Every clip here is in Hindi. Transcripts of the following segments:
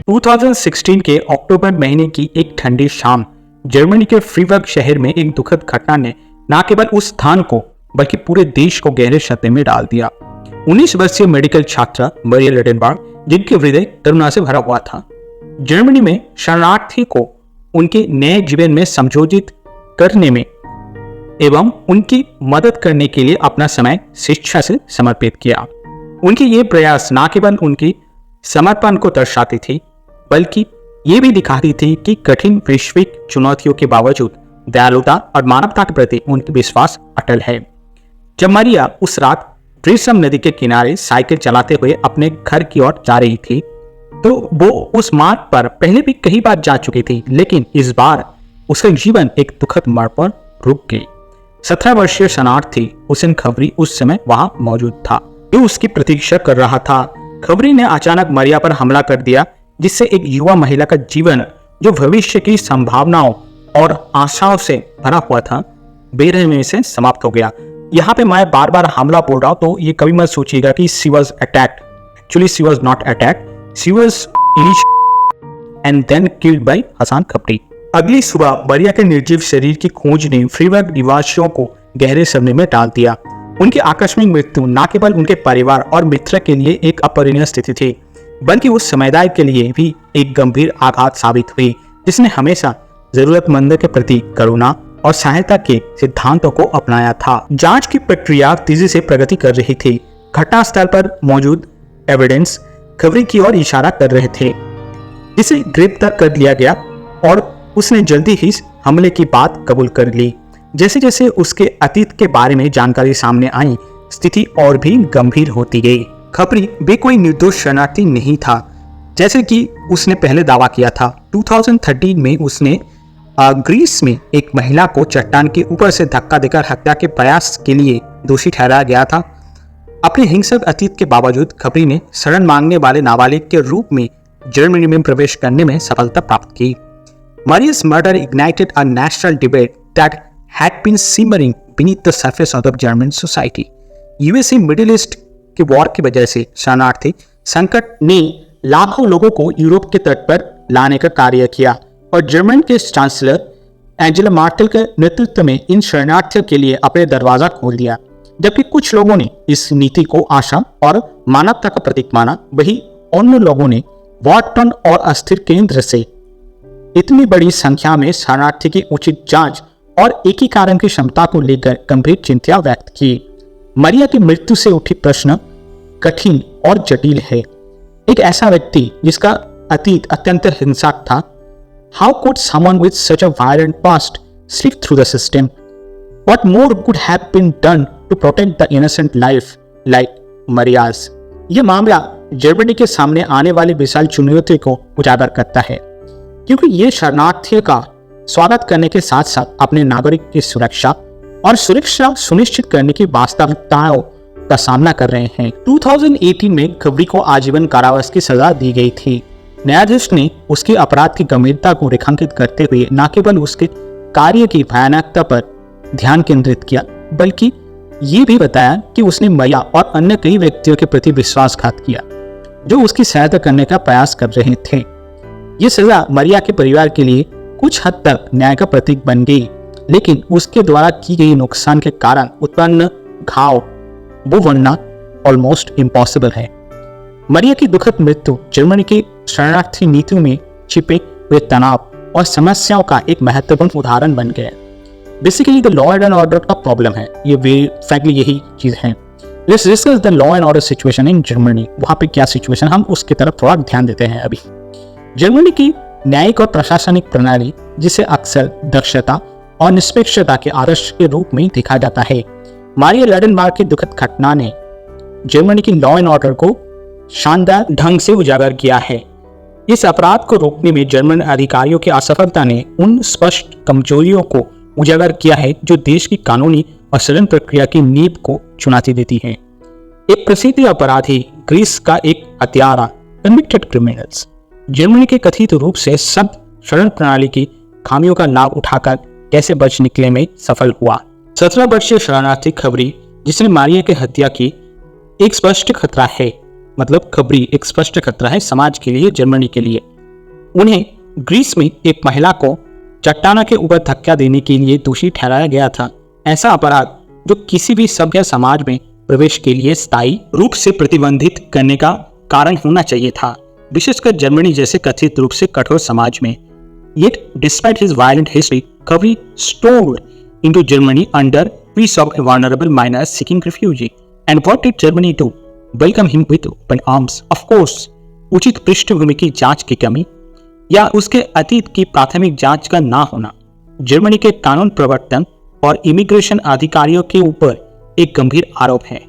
2016 के अक्टूबर महीने की एक ठंडी शाम जर्मनी के फ्रीबर्ग शहर में एक दुखद घटना ने न केवल उस स्थान को बल्कि पूरे देश को गहरे सदमे में डाल दिया। 19 वर्षीय मेडिकल छात्रा मरिया लेडेनबर्ग, जिनके हृदय करुणा से भरा हुआ था, जर्मनी में शरणार्थी को उनके नए जीवन में संयोजित करने में एवं उनकी मदद करने के लिए अपना समय शिक्षा से समर्पित किया। उनके ये प्रयास न केवल उनकी समर्पण को दर्शाती थी बल्कि ये भी दिखाती थी कि कठिन वैश्विक चुनौतियों के बावजूद दयालुता और मानवता के प्रति उनका विश्वास अटल है। जब मरिया उस रात ड्रेसम नदी के किनारे साइकिल चलाते हुए अपने घर की ओर जा रही थी तो वो उस मार्ग पर पहले भी कई बार जा चुकी थी, लेकिन इस बार उसका जीवन एक दुखद मोड़ पर रुक गई। 17 वर्षीय शरणार्थी हुसैन खबरी उस समय वहां मौजूद था, जो उसकी प्रतीक्षा कर रहा था। खबरी ने अचानक मरिया पर हमला कर दिया, जिससे एक युवा महिला का जीवन, जो भविष्य की संभावनाओं और आशाओं से भरा हुआ था, बेरहमी से समाप्त हो गया। यहाँ पे मैं बार बार हमला बोल रहा हूँ, तो ये कभी मत सोचिएगा कि she was attacked. Actually she was not attacked, she was and then killed by Hasan Khabri. अगली सुबह मरिया के निर्जीव शरीर की खोज ने फ्रीबर्ग निवासियों को गहरे सदमे में डाल दिया। उनकी आकस्मिक मृत्यु न केवल उनके परिवार और मित्र के लिए एक अपरिणीय स्थिति थी, बल्कि उस समुदाय के लिए भी एक गंभीर आघात साबित हुई, जिसने हमेशा जरूरतमंद के प्रति करुणा और सहायता के सिद्धांतों को अपनाया था। जांच की प्रक्रिया तेजी से प्रगति कर रही थी। घटनास्थल पर मौजूद एविडेंस खबरी की ओर इशारा कर रहे थे, जिसे गिरफ्तार कर लिया गया और उसने जल्दी ही हमले की बात कबूल कर ली। जैसे जैसे उसके अतीत के बारे में जानकारी सामने आई, स्थिति और भी गंभीर होती गई। खबरी वे कोई निर्दोष शरणार्थी नहीं था, जैसे कि उसने पहले दावा किया था। 2013 में उसने ग्रीस में एक महिला को चट्टान के ऊपर से धक्का देकर हत्या के प्रयास के लिए दोषी ठहराया गया था। अपने हिंसक अतीत के बावजूद खबरी ने शरण मांगने वाले नाबालिग के रूप में जर्मनी में प्रवेश करने में सफलता प्राप्त की। Maria's murder ignited a national debate that had been simmering beneath the surface of the German society. USA middle east के वॉर की वजह से शरणार्थी संकट ने लाखों लोगों को यूरोप के तट पर लाने का कार्य किया और जर्मन के चांसलर एंजेला मर्केल के नेतृत्व में इन शरणार्थियों के लिए अपने दरवाजा खोल दिया। जबकि कुछ लोगों ने इस नीति को आशा और मानवता का प्रतीक माना, वही अन्य लोगों ने वॉर्टन और अस्थिर केंद्र से इतनी बड़ी संख्या में शरणार्थी की उचित जांच और एकीकरण की क्षमता को लेकर गंभीर चिंता व्यक्त की। मरिया की मृत्यु से उठी प्रश्न कठिन और जटिल है। एक ऐसा व्यक्ति जिसका अतीत अत्यंत हिंसक था, how could someone with such a violent past slip through the system? What more could have been done to protect the innocent life like Maria's? यह मामला जर्मनी के सामने आने वाली विशाल चुनौती को उजागर करता है, क्योंकि ये शरणार्थियों का स्वागत करने के साथ साथ अपने नागरिक की सुरक्षा और सुरक्षा सुनिश्चित करने की वास्तविकताओं का सामना कर रहे हैं। 2018 में खबरी को आजीवन कारावास की सजा दी गई थी। न्यायाधीश ने उसके अपराध की गंभीरता को रेखांकित करते हुए न केवल उसके कार्य की भयानकता पर ध्यान केंद्रित किया, बल्कि ये भी बताया कि उसने मरिया और अन्य कई व्यक्तियों के प्रति विश्वासघात किया जो उसकी सहायता करने का प्रयास कर रहे थे। ये सजा मरिया के परिवार के लिए कुछ हद तक न्याय का प्रतीक बन गई, लेकिन उसके द्वारा की गई नुकसान के कारण उत्पन्न घाव वो वर्णना ऑलमोस्ट इम्पॉसिबल है। मरिया की दुखद मृत्यु जर्मनी की शरणार्थी नीतियों में छिपे हुए तनाव और समस्याओं का एक महत्वपूर्ण उदाहरण बन गया। Basically the law and order का प्रॉब्लम है, ये फ्रैंकली यही चीज है। Let's discuss the law and order situation in Germany. वहां पे क्या सिचुएशन, हम उसकी तरफ थोड़ा ध्यान देते हैं। अभी जर्मनी की न्यायिक और प्रशासनिक प्रणाली, जिसे अक्सर दक्षता और निष्पक्षता के आदर्श के रूप में देखा जाता है, मारिया लेडेनबर्ग की दुखद घटना ने जर्मनी की लॉ एंड ऑर्डर को शानदार ढंग से उजागर किया है। इस अपराध को रोकने में जर्मन अधिकारियों की असफलता ने उन स्पष्ट कमजोरियों को उजागर किया है जो देश की कानूनी और सदन प्रक्रिया की नींव को चुनौती देती है। एक प्रसिद्ध अपराधी, ग्रीस का एक हत्यारा, कन्विक्टेड क्रिमिनल्स, जर्मनी के कथित रूप से सब शरण प्रणाली की खामियों का लाभ उठाकर कैसे बच निकले में सफल हुआ। 17 वर्षीय शरणार्थी खबरी, जिसने मारिया की हत्या की, एक स्पष्ट खतरा है। मतलब खबरी एक स्पष्ट खतरा है समाज के लिए, जर्मनी के लिए। उन्हें ग्रीस में एक महिला को चट्टानों के ऊपर धक्का देने के लिए दोषी ठहराया गया था। ऐसा अपराध जो किसी भी सभ्य समाज में प्रवेश के लिए स्थायी रूप से प्रतिबंधित करने का कारण होना चाहिए था, विशेषकर जर्मनी जैसे कथित रूप से कठोर समाज में। Yet, despite his violent history, Kavri stormed into Germany under peace of a vulnerable minor seeking refuge. And what did Germany do? Welcome him with open arms. Of course, उचित पृष्ठभूमि की जांच की कमी या उसके अतीत की प्राथमिक जांच का ना होना जर्मनी के कानून प्रवर्तन और इमिग्रेशन अधिकारियों के ऊपर एक गंभीर आरोप है।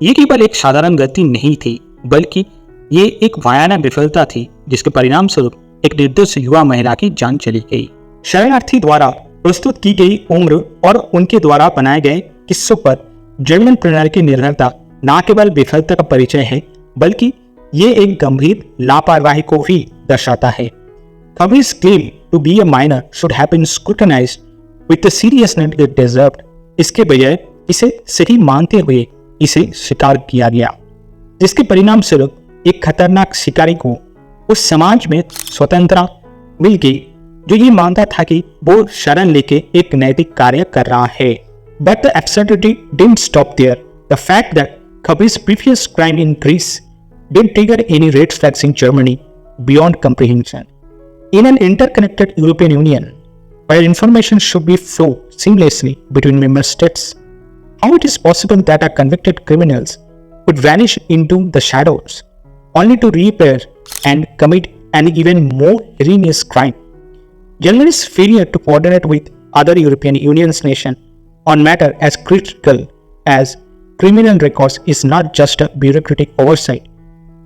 ये केवल एक साधारण गलती नहीं थी, बल्कि ये एक भयानक विफलता थी जिसके परिणाम स्वरूप एक निर्दोष युवा महिला की जान चली गई। शरणार्थी द्वारा प्रस्तुत की गई उम्र और उनके द्वारा बनाए गए किस्सों पर जर्मन प्रणाली की निर्भरता न केवल विफलता का परिचय है, बल्कि ये एक गंभीर लापरवाही को भी दर्शाता है। Kavri's claim to be a minor should have been scrutinized with the seriousness it deserved. इसके बजाय इसे सही मानते हुए इसे स्वीकार किया गया, जिसके परिणाम स्वरूप एक खतरनाक शिकारी को उस समाज में स्वतंत्रता मिल गई जो ये मानता था कि वो शरण लेके एक नैतिक कार्य कर रहा है। But the absurdity didn't stop there. The fact that Kavri's previous crime in Greece didn't trigger any red flags in Germany beyond comprehension. In an interconnected European Union, where information should be flow seamlessly between member states, how it is possible that our convicted criminals would vanish into the shadows, only to reappear and commit an even more heinous crime? Germany's failure to coordinate with other European Union nations on matter as critical as criminal records is not just a bureaucratic oversight,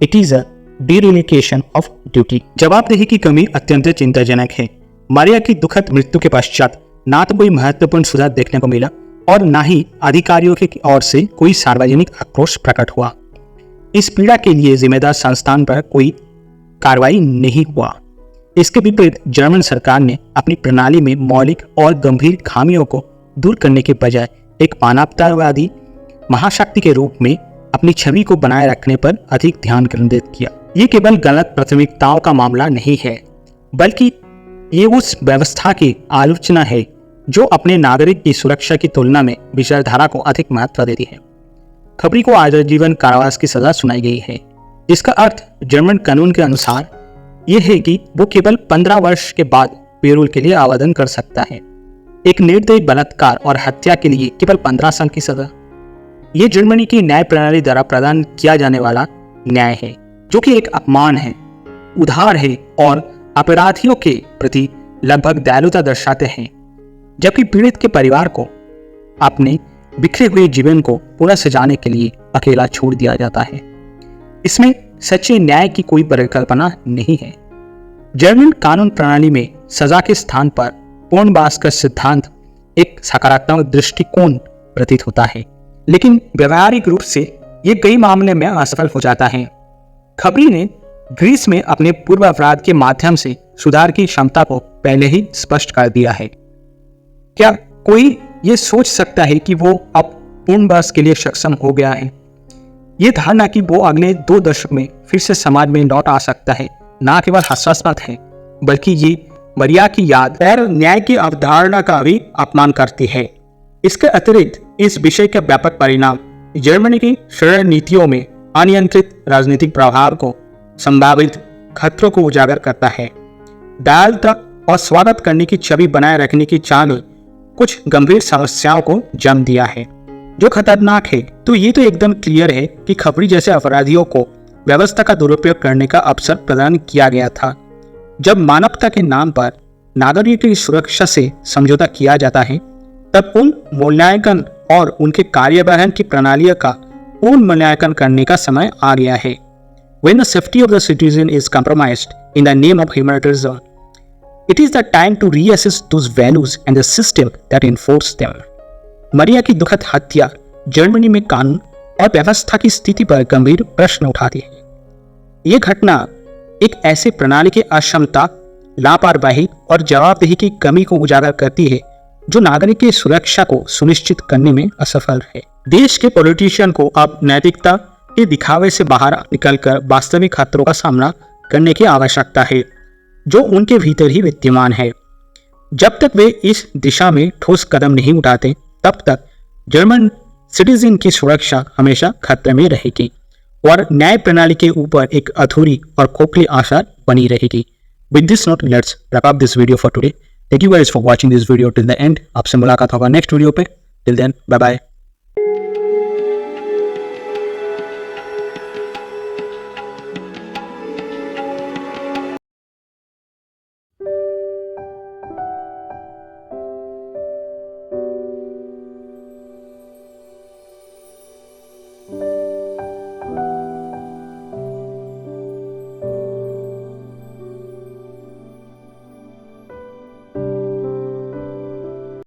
it is a dereliction of duty. जवाबदेही की कमी अत्यंत चिंताजनक है। मारिया की दुखद मृत्यु के पश्चात ना तो कोई महत्वपूर्ण सुधार देखने को मिला और ना ही अधिकारियों की ओर से कोई सार्वजनिक आक्रोश प्रकट हुआ। इस पीड़ा के लिए जिम्मेदार संस्थान पर कोई कार्रवाई नहीं हुआ। इसके विपरीत जर्मन सरकार ने अपनी प्रणाली में मौलिक और गंभीर खामियों को दूर करने के बजाय एक मानवतावादी महाशक्ति के रूप में अपनी छवि को बनाए रखने पर अधिक ध्यान केंद्रित किया। ये केवल गलत प्राथमिकताओं का मामला नहीं है, बल्कि ये उस व्यवस्था की आलोचना है जो अपने नागरिक की सुरक्षा की तुलना में विचारधारा को अधिक महत्व देती है। खबरी को आजीवन कारावास की सजा सुनाई गई है, जिसका अर्थ जर्मन कानून के अनुसार यह है कि वो केवल 15 वर्ष के बाद पेरोल के लिए आवेदन कर सकता है। एक निर्दयी बलात्कार और हत्या के लिए केवल 15 साल की सजा। ये जर्मनी की न्याय प्रणाली द्वारा प्रदान किया जाने वाला न्याय है, जो कि एक अपमान है, उधार है और अपराधियों के प्रति लगभग दयालुता दर्शाते हैं, जबकि पीड़ित के परिवार को अपने बिखरे हुए जीवन को पुनः सजाने के लिए अकेला छोड़ दिया जाता है। इसमें सच्चे न्याय की कोई परिकल्पना नहीं है। जर्मन कानून प्रणाली में सजा के स्थान पर पुनर्वास का सिद्धांत एक सकारात्मक दृष्टिकोण प्रतीत होता है, लेकिन व्यवहारिक रूप से ये कई मामले में असफल हो जाता है। खबरी ने ग्रीस में अपने पूर्व अपराध के माध्यम से सुधार की क्षमता को पहले ही स्पष्ट कर दिया है। क्या कोई ये सोच सकता है कि वो अब पुनर्वास के लिए सक्षम हो गया है? ये धारणा कि वो अगले 2 दशक में फिर से समाज में लौट आ सकता है न केवल हास्यास्पद है, बल्कि ये मरिया की याद और न्याय की अवधारणा का भी अपमान करती है। इसके अतिरिक्त इस विषय के व्यापक परिणाम जर्मनी की शरण नीतियों में अनियंत्रित राजनीतिक प्रभाव को संभावित खतरों को उजागर करता है। दयालुता और स्वागत करने की छवि बनाए रखने की चाह ने कुछ गंभीर समस्याओं को जन्म दिया है जो खतरनाक है। तो ये तो एकदम क्लियर है कि खबरी जैसे अपराधियों को व्यवस्था का दुरुपयोग करने का अवसर प्रदान किया गया था। जब मानवता के नाम पर नागरिकों की सुरक्षा से समझौता किया जाता है, तब उन मूल्यांकन और उनके कार्यवाहन की प्रणालियों का पूर्ण मूल्यांकन करने का समय आ गया है। When the safety of the citizen is compromised in the name of humanitarianism, it is the time to reassess those values and the system that enforce them. मरिया की दुखद हत्या जर्मनी में कानून और व्यवस्था की स्थिति पर गंभीर प्रश्न उठाती है। ये घटना एक ऐसे प्रणाली की अक्षमता, लापरवाही और जवाबदेही की कमी को उजागर करती है जो नागरिक की सुरक्षा को सुनिश्चित करने में असफल है। देश के पॉलिटिशियन को अब नैतिकता के दिखावे से बाहर निकलकर वास्तविक खतरों का सामना करने की आवश्यकता है। जो उनके भीतर ही विद्यमान है। जब तक वे इस दिशा में ठोस कदम नहीं उठाते, तब तक जर्मन सिटीजन की सुरक्षा हमेशा खतरे में रहेगी और न्याय प्रणाली के ऊपर एक अधूरी और खोखली आशा बनी रहेगी। With this note, let's wrap up this video for today. Thank you guys for watching this video till the end. आपसे मुलाकात होगा नेक्स्ट वीडियो पे. Till then, bye bye.